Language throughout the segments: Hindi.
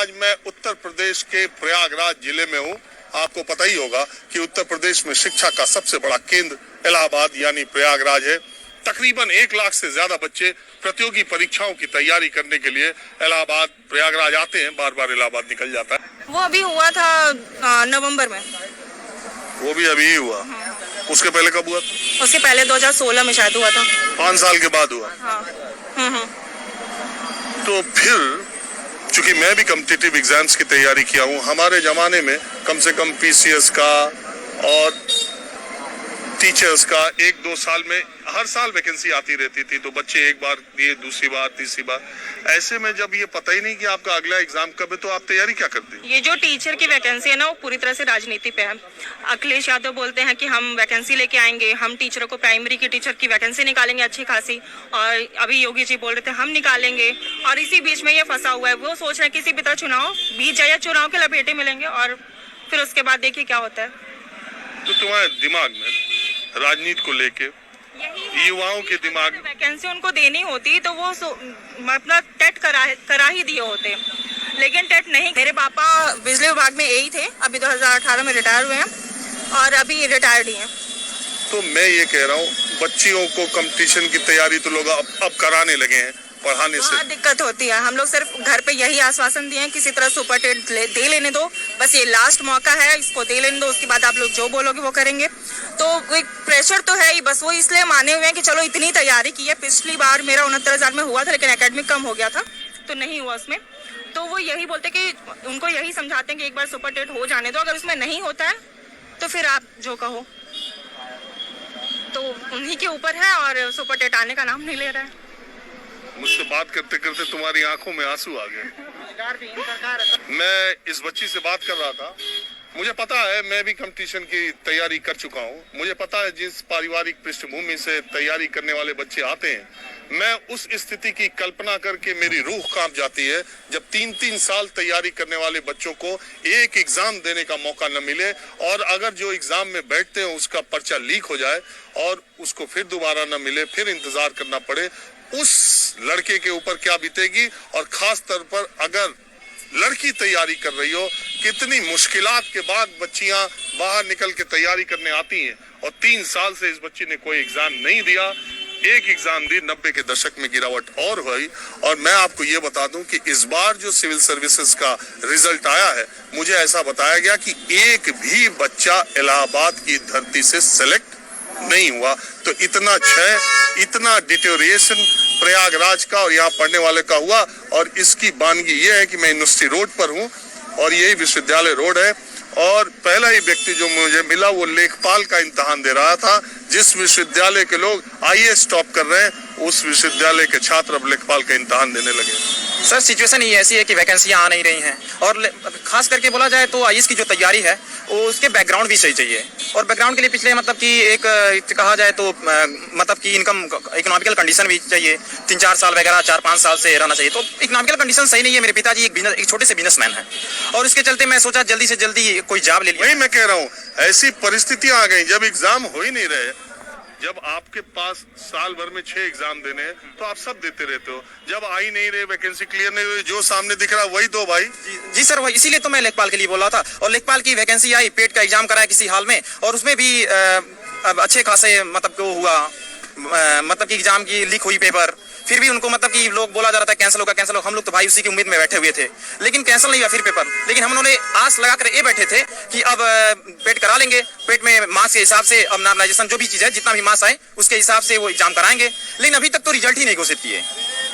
आज मैं उत्तर प्रदेश के प्रयागराज जिले में हूँ। आपको पता ही होगा कि उत्तर प्रदेश में शिक्षा का सबसे बड़ा केंद्र इलाहाबाद यानी प्रयागराज है। तकरीबन 1 लाख से ज्यादा बच्चे प्रतियोगी परीक्षाओं की तैयारी करने के लिए इलाहाबाद प्रयागराज आते हैं। बार बार इलाहाबाद निकल जाता है। वो अभी हुआ था नवंबर में। वो भी अभी ही हुआ। उसके पहले कब हुआ? उसके पहले 2016 में शायद हुआ था। 5 साल के बाद हुआ। हाँ। तो फिर चूंकि मैं भी कॉम्पिटिटिव एग्जाम्स की तैयारी किया हूँ, हमारे जमाने में कम से कम पीसीएस का और टीचर्स का 1-2 साल में हर साल वैकेंसी आती रहती थी। तो बच्चे एक बार दिए, दूसरी बार, तीसरी बार। ऐसे में जब ये पता ही नहीं कि आपका अगला एग्जाम कब है, तो आप तैयारी क्या करते हैं? ये जो टीचर की वैकेंसी है ना, वो पूरी तरह से राजनीति पे है। अखिलेश यादव बोलते हैं कि हम वैकेंसी लेके आएंगे, हम टीचरों को, प्राइमरी की टीचर की वैकेंसी निकालेंगे अच्छी खासी। और अभी योगी जी बोल रहे थे हम निकालेंगे, और इसी बीच में ये फंसा हुआ है। वो सोच रहे हैं किसी भी तरह चुनाव बीत जाए, चुनाव के लपेटे मिलेंगे और फिर उसके बाद देखिए क्या होता है। तो तुम्हारे दिमाग में राजनीति को लेके, युवाओं के दिमाग में वैकेंसी उनको देनी होती तो वो अपना टेट करा ही दिए होते, लेकिन टेट नहीं। मेरे पापा बिजली विभाग में यही थे, अभी 2018 में रिटायर हुए हैं और अभी रिटायर्ड ही हैं। तो मैं ये कह रहा हूँ, बच्चियों को कंपटीशन की तैयारी तो लोग अब कराने लगे हैं पढ़ाने से। बहुत दिक्कत होती है। हम लोग सिर्फ घर पे यही आश्वासन दिए हैं, किसी तरह सुपर टेट दे लेने दो, बस ये लास्ट मौका है, इसको दे लेने दो, उसके बाद आप लोग जो बोलोगे वो करेंगे। तो एक प्रेशर तो है ही, बस वो इसलिए माने हुए हैं कि चलो इतनी तैयारी की है। पिछली बार मेरा 69,000 में हुआ था, लेकिन एकेडमिक कम हो गया था तो नहीं हुआ उसमें। तो वो यही बोलते कि उनको यही समझाते हैं कि एक बार सुपर टेट हो जाने दो, अगर उसमें नहीं होता है तो फिर आप जो कहो। तो उन्हीं के ऊपर है और सुपर टेट आने का नाम नहीं ले रहा है। मुझसे बात करते करते तुम्हारी आंखों में आंसू आ गए। मैं इस बच्ची से बात कर रहा था। मुझे पता है, मैं भी कंपटीशन की तैयारी कर चुका हूँ। मुझे पता है जिस पारिवारिक पृष्ठभूमि से तैयारी करने वाले बच्चे आते हैं, मैं उस स्थिति की कल्पना करके मेरी रूह कांप जाती है जब 3-3 साल तैयारी करने वाले बच्चों को एक एग्जाम देने का मौका न मिले, और अगर जो एग्जाम में बैठते हैं उसका पर्चा लीक हो जाए और उसको फिर दोबारा न मिले, फिर इंतजार करना पड़े। उस लड़के के ऊपर क्या बीतेगी, और खास तौर पर अगर लड़की तैयारी कर रही हो, कितनी मुश्किलात के बाद बच्चियां बाहर निकल के तैयारी करने आती हैं। और 3 साल से इस बच्ची ने कोई एग्जाम नहीं दिया। एक एग्जाम दी, 90 के दशक में गिरावट और हुई। और मैं आपको ये बता दूं कि इस बार जो सिविल सर्विसेज का रिजल्ट आया है, मुझे ऐसा बताया गया कि एक भी बच्चा इलाहाबाद की धरती से सेलेक्ट नहीं हुआ। तो इतना क्षय, इतना डिटेरिएशन प्रयागराज का और यहाँ पढ़ने वाले का हुआ। और इसकी बानगी ये है कि मैं यूनिवर्सिटी रोड पर हूँ और यही विश्वविद्यालय रोड है। और पहला ही व्यक्ति जो मुझे मिला वो लेखपाल का इम्तिहान दे रहा था। जिस विश्वविद्यालय के लोग आईएएस टॉप कर रहे हैं, उस विश्वविद्यालय के छात्र अब लेखपाल का इम्तिहान देने लगे। सर सिचुएशन ये ऐसी है कि वैकेंसियाँ आ नहीं रही हैं, और खास करके बोला जाए तो आईएएस की जो तैयारी है वो उसके बैकग्राउंड भी सही चाहिए। और बैकग्राउंड के लिए पिछले मतलब कि एक कहा जाए तो मतलब कि इनकम इकोनॉमिकल कंडीशन भी चाहिए, 3-4 साल वगैरह, 4-5 साल से रहना चाहिए। तो इकोनॉमिकल कंडीशन सही नहीं है। मेरे पिताजी एक छोटे से बिजनेसमैन है और इसके चलते मैं सोचा जल्दी से जल्दी कोई जॉब ले लिया। वही मैं कह रहा हूँ, ऐसी परिस्थितियां आ गई जब एग्जाम हो ही नहीं रहे। जब आपके पास साल भर में 6 एग्जाम देने हैं तो आप सब देते रहते हो। जब आ ही नहीं रहे, वैकेंसी क्लियर नहीं हुई, जो सामने दिख रहा वही दो भाई। जी सर, वही इसीलिए तो मैं लेखपाल के लिए बोल रहा था। और लेखपाल की वैकेंसी आई, पेट का एग्जाम कराया किसी हाल में, और उसमें भी अच्छे खासे मतलब को हुआ, मतलब कि एग्जाम की लीक हुई पेपर। फिर भी उनको मतलब कि लोग बोला जा रहा था कैंसिल होगा, कैंसिल होगा। हम लोग तो भाई उसी की उम्मीद में बैठे हुए थे, लेकिन कैंसिल नहीं हुआ फिर पेपर। लेकिन हम उन्होंने आस लगा कर ये बैठे थे कि अब पेट करा लेंगे, पेट में मार्क्स के हिसाब से अब नॉर्मलाइजेशन जो भी चीज़ है, जितना भी मार्क्स आए उसके हिसाब से वो एग्जाम कराएंगे। लेकिन अभी तक तो रिजल्ट ही नहीं घोषित किए।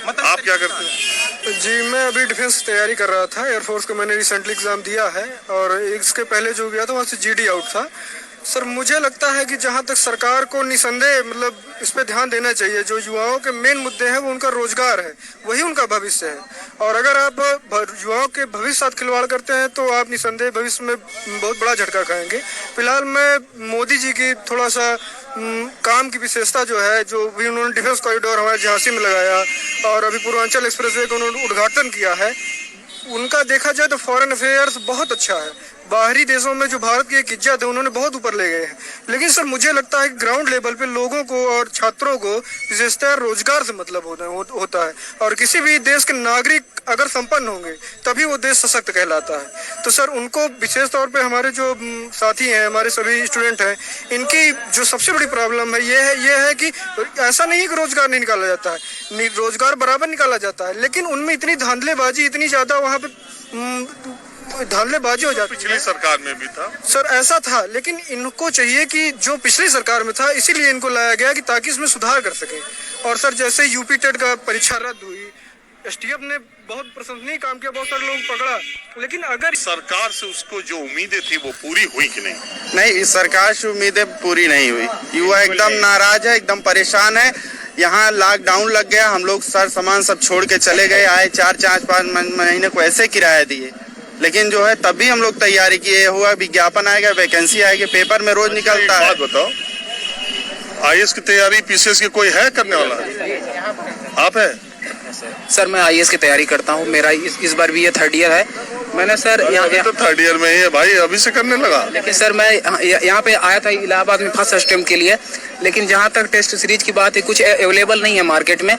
मतलब आप क्या करते हैं? जी, मैं अभी डिफेंस तैयारी कर रहा था। एयरफोर्स का मैंने रिसेंटली एग्ज़ाम दिया है, और इसके पहले जो गया था वहाँ से जीडी आउट था। सर मुझे लगता है कि जहाँ तक सरकार को निसंदेह मतलब इस पे ध्यान देना चाहिए। जो युवाओं के मेन मुद्दे हैं वो उनका रोजगार है, वही उनका भविष्य है। और अगर आप युवाओं के भविष्य साथ खिलवाड़ करते हैं तो आप निसंदेह भविष्य में बहुत बड़ा झटका खाएंगे। फिलहाल मैं मोदी जी की थोड़ा सा काम की विशेषता जो है, जो भी उन्होंने डिफेंस कॉरिडोर हमारे झांसी में लगाया और अभी पूर्वांचल एक्सप्रेसवे का उन्होंने उद्घाटन किया है, उनका देखा जाए तो फॉरेन अफेयर्स बहुत अच्छा है। बाहरी देशों में जो भारत की एक इज्जत है उन्होंने बहुत ऊपर ले गए हैं। लेकिन सर मुझे लगता है कि ग्राउंड लेवल पे लोगों को और छात्रों को विशेषतः रोजगार से मतलब होता है और किसी भी देश के नागरिक अगर संपन्न होंगे तभी वो देश सशक्त कहलाता है। तो सर उनको विशेष तौर पे हमारे जो साथी हैं, हमारे सभी स्टूडेंट हैं, इनकी जो सबसे बड़ी प्रॉब्लम है ये है कि ऐसा नहीं है कि रोजगार नहीं निकाला जाता है, रोजगार बराबर निकाला जाता है, लेकिन उनमें इतनी धांधलेबाजी, इतनी ज्यादा वहाँ पे धांधलेबाजी हो जाती है। पिछली सरकार में भी था सर, ऐसा था, लेकिन इनको चाहिए कि जो पिछली सरकार में था इसीलिए इनको लाया गया कि ताकि इसमें सुधार कर सके। और सर जैसे यूपी टेट का परीक्षा रद्द हुई, एसटीएफ ने बहुत प्रशंसनीय काम किया, बहुत सारे लोग पकड़ा, लेकिन अगर सरकार से उसको जो उम्मीदें थी वो पूरी हुई कि नहीं? नहीं, इस सरकार से उम्मीदें पूरी नहीं हुई। युवा एकदम नाराज है, एकदम परेशान है। यहाँ लॉकडाउन लग गया, हम लोग सर सामान सब छोड़ के चले गए, आए 4-5 महीने को ऐसे किराया दिए, लेकिन जो है तब भी हम लोग तैयारी किए हुआ, विज्ञापन आएगा, वैकेंसी आएगी, पेपर में रोज निकलता है। बात बताओ, आईएएस की तैयारी पीसीएस की कोई है करने वाला? आप है? सर मैं आईएएस की तैयारी करता हूँ, मेरा इस बार भी ये 3rd ईयर है। मैंने सर यहाँ तो 3rd ईयर में ही है भाई, अभी से करने लगा। लेकिन सर मैं यहाँ पे आया था इलाहाबाद में फर्स्ट अटेम्प्ट के लिए, लेकिन जहाँ तक टेस्ट सीरीज की बात है कुछ अवेलेबल नहीं है मार्केट में,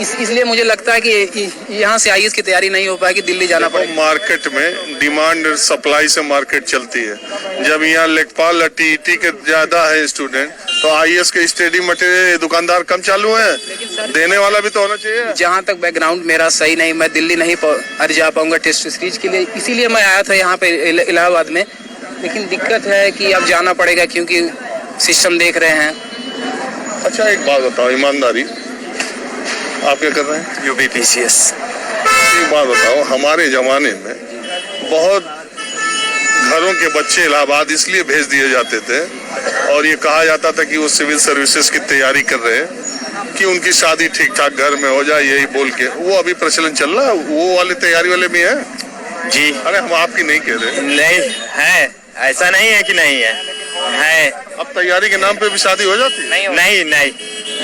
इसलिए मुझे लगता है कि यहाँ से आईएएस की तैयारी नहीं हो पाएगी, दिल्ली जाना पड़ेगा। मार्केट में डिमांड और सप्लाई से मार्केट चलती है। जब यहाँ लेखपाल टीईटी के ज्यादा है स्टूडेंट, तो आईएएस के स्टडी मटेरियल दुकानदार कम चालू है, देने वाला भी तो होना चाहिए। जहाँ तक बैकग्राउंड मेरा सही नहीं, मैं दिल्ली नहीं जा पाऊंगा टेस्ट सीरीज के लिए, इसीलिए मैं आया था यहाँ पे इलाहाबाद में। लेकिन दिक्कत है कि अब जाना पड़ेगा क्योंकि सिस्टम देख रहे हैं। अच्छा एक बात बताओ, ईमानदारी, आप क्या कर रहे हैं? यूपीपीसीएस। एक बात बताओ, हमारे जमाने में बहुत घरों के बच्चे इलाहाबाद इसलिए भेज दिए जाते थे और ये कहा जाता था कि वो सिविल सर्विसेज की तैयारी कर रहे हैं कि उनकी शादी ठीक ठाक घर में हो जाए, यही बोल के। वो अभी प्रचलन चल रहा है, वो वाले तैयारी वाले भी हैं जी। अरे हम आपकी नहीं कह रहे। नहीं है, ऐसा नहीं है कि नहीं है। अब तैयारी के नाम पे भी शादी हो जाती है? नहीं,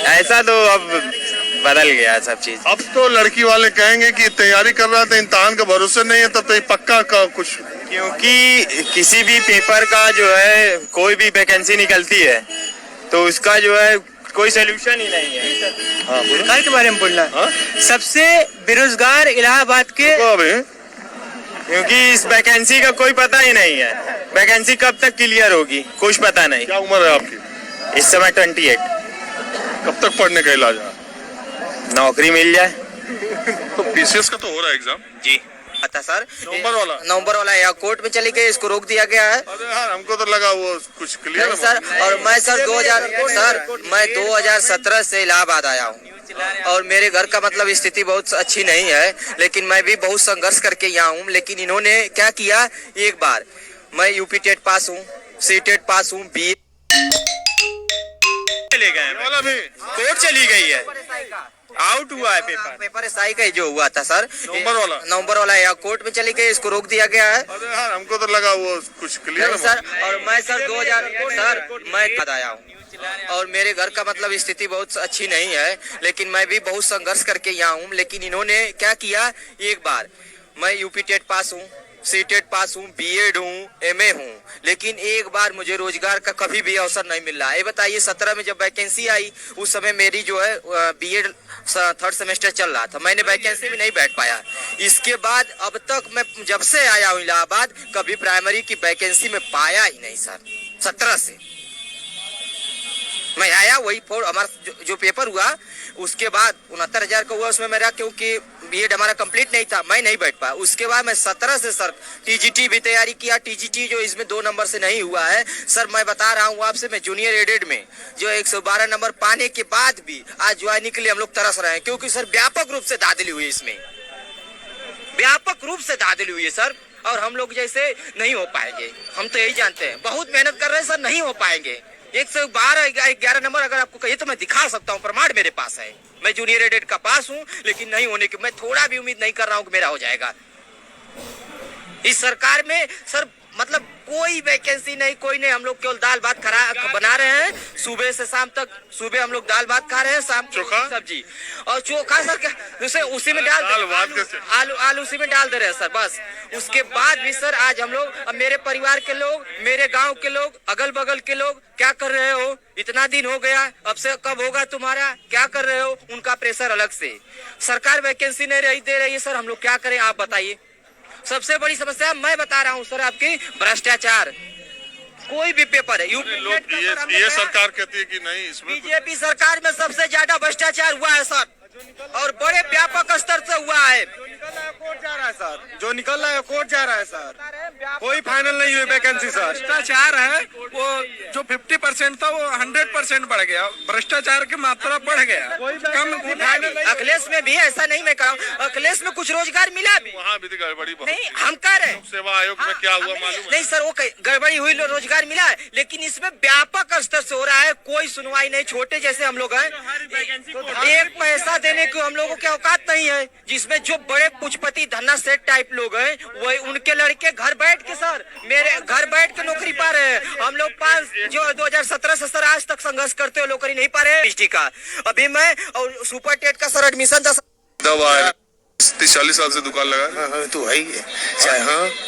ऐसा तो अब बदल गया सब चीज। अब तो लड़की वाले कहेंगे कि तैयारी कर रहा था, इम्तिहान का भरोसा नहीं है, तब तो ये पक्का का कुछ। क्योंकि किसी भी पेपर का जो है कोई भी वैकेंसी निकलती है तो उसका जो है कोई सोल्यूशन ही नहीं है। हाँ, बेरोजगार के बारे में बोलना है। हाँ? सबसे बेरोजगार इलाहाबाद के, क्योंकि इस वैकेंसी का कोई पता ही नहीं है, वैकेंसी कब तक क्लियर होगी कुछ पता नहीं। क्या उम्र है आपकी? इस समय 28। कब तक पढ़ने का इलाज है? नौकरी मिल जाए तो पीसीएस का तो हो रहा है एग्जाम जी। आता सर नवंबर वाला या कोर्ट में चली गई, इसको रोक दिया गया है। अरे यार हमको तो लगा वो कुछ क्लियर सर, और मैं सर 2017 से इलाहाबाद आया हूँ और मेरे घर का मतलब स्थिति बहुत अच्छी नहीं है, लेकिन मैं भी बहुत संघर्ष करके यहाँ हूँ। लेकिन इन्होंने क्या किया, एक बार मैं यूपी टेट पास हूँ, सी टेट पास हूँ, बी ले गए वाला भी कोर्ट चली गई है, आउट हुआ है पेपर एसआई का जो हुआ था सर, नवंबर वाला या कोर्ट में चली गई, इसको रोक दिया गया है। अरे यार हमको तो लगा वो कुछ क्लियर सर, और मैं सर 2000 मैं आया हूँ और मेरे घर का मतलब स्थिति बहुत अच्छी नहीं है, लेकिन मैं भी बहुत संघर्ष करके यहाँ हूँ। लेकिन इन्होंने क्या किया, एक बार मैं यूपी टेट पास हूँ, सी टेट पास हूँ, बीएड हूँ, एमए हूँ, लेकिन एक बार मुझे रोजगार का कभी भी अवसर नहीं मिल रहा है। ये बताइए 17 में जब वैकेंसी आई उस समय मेरी जो है बीएड 3rd सेमेस्टर चल रहा था, मैंने वैकेंसी में नहीं बैठ पाया। इसके बाद अब तक मैं जब से आया हूँ इलाहाबाद कभी प्राइमरी की वैकेंसी में पाया ही नहीं सर। 17 से मैं आया, वही हमारा जो पेपर हुआ उसके बाद 69,000 का हुआ उसमें मेरा, क्योंकि बीएड हमारा कंप्लीट नहीं था, मैं नहीं बैठ पाया। उसके बाद मैं 17 से सर टीजीटी भी तैयारी किया, टीजीटी जो इसमें 2 नंबर से नहीं हुआ है सर। मैं बता रहा हूँ आपसे, मैं जूनियर एडेड में जो 112 नंबर पाने के बाद भी आज ज्वाइनिंग के लिए हम लोग तरस रहे हैं, क्योंकि सर व्यापक रूप से धांधली हुई, इसमें व्यापक रूप से धांधली हुई है सर। और हम लोग जैसे नहीं हो पाएंगे, हम तो यही जानते हैं, बहुत मेहनत कर रहे हैं सर, नहीं हो पाएंगे। 112-11 नंबर अगर आपको कहिए तो मैं दिखा सकता हूँ, प्रमाण मेरे पास है। मैं जूनियर एडेड का पास हूँ, लेकिन नहीं होने की मैं थोड़ा भी उम्मीद नहीं कर रहा हूँ कि मेरा हो जाएगा। इस सरकार में सर मतलब कोई वैकेंसी नहीं, कोई नहीं। हम लोग केवल दाल भात बना रहे हैं सुबह से शाम तक। सुबह हम लोग दाल भात खा रहे हैं, शाम को चोखा? सब्जी और चोखा सर उसी में डाल दाल भात कैसे? आलू उसी में डाल दे रहे हैं सर बस। उसके बाद भी सर आज हम लोग, अब मेरे परिवार के लोग, मेरे गांव के लोग, अगल बगल के लोग क्या कर रहे हो, इतना दिन हो गया, अब से कब होगा तुम्हारा, क्या कर रहे हो, उनका प्रेशर अलग से। सरकार वैकेंसी नहीं रही दे रही है सर, हम लोग क्या करें आप बताइए। सबसे बड़ी समस्या मैं बता रहा हूँ सर आपकी, भ्रष्टाचार। कोई भी पेपर है लोग ये सरकार कहती है कि नहीं, इसमें बीजेपी सरकार में सबसे ज्यादा भ्रष्टाचार हुआ है सर, और बड़े व्यापक स्तर से हुआ है। कोर्ट जा रहा है सर, जो निकल रहा है कोर्ट जा रहा है सर, कोई फाइनल नहीं हुई वैकेंसी सर। भ्रष्टाचार है वो जो 50% था वो 100% बढ़ गया, भ्रष्टाचार की मात्रा बढ़ गया। कम अखिलेश में भी ऐसा नहीं मैं कह रहा हूँ, अखिलेश में कुछ रोजगार मिला भी वहाँ भी तो गड़बड़ी बहुत। नहीं, हम कह रहे हैं सेवा आयोग में क्या हुआ मालूम है? नहीं सर, वो गड़बड़ी हुई, रोजगार मिला है, लेकिन इसमें व्यापक स्तर से हो रहा है, कोई सुनवाई नहीं। छोटे जैसे हम लोग हैं, एक पैसा देने को हम लोगों की औकात नहीं है, जिसमें जो बड़े पूंजीपति धन्ना सेठ टाइप लोग हैं, वही उनके लड़के घर बैठ के सर, मेरे घर बैठ के नौकरी पा रहे हैं। हम लोग 2017 से सर आज तक संघर्ष करते हुए नौकरी नहीं पा रहे हैं का। अभी मैं और सुपर टेट का सर एडमिशन था। दवा 40 साल से दुकान लगा तो है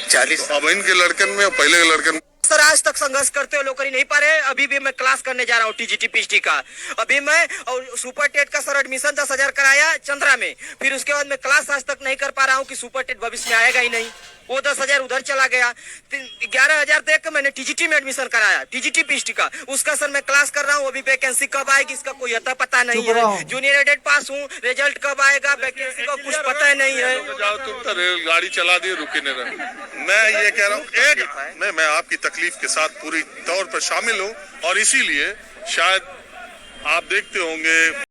40। अब इनके लड़कन में और पहले के लड़कन में सर आज तक संघर्ष करते हुए नौकरी नहीं पा रहे। अभी भी मैं क्लास करने जा रहा हूँ टीजीटी पीएचडी का। अभी मैं और सुपर टेट का सर एडमिशन 10,000 कराया चंद्रा में, फिर उसके बाद मैं क्लास आज तक नहीं कर पा रहा हूँ कि सुपर टेट भविष्य में आएगा ही नहीं, वो 10,000 उधर चला गया। 11,000 देख के मैंने टीजीटी में एडमिशन कराया, टीजीटी पीएचडी का, उसका सर मैं क्लास कर रहा हूँ। अभी वैकेंसी कब आएगी इसका कोई अता पता नहीं है। जूनियर एडेड पास हूँ, रिजल्ट कब आएगा वैकेंसी का कुछ पता नहीं है। जाओ तुम तो रेलगाड़ी चला दी, रुके नहीं रहे। मैं ये कह रहा हूँ मैं आपकी तकलीफ के साथ पूरी तौर पर शामिल हूँ, और इसीलिए शायद आप देखते होंगे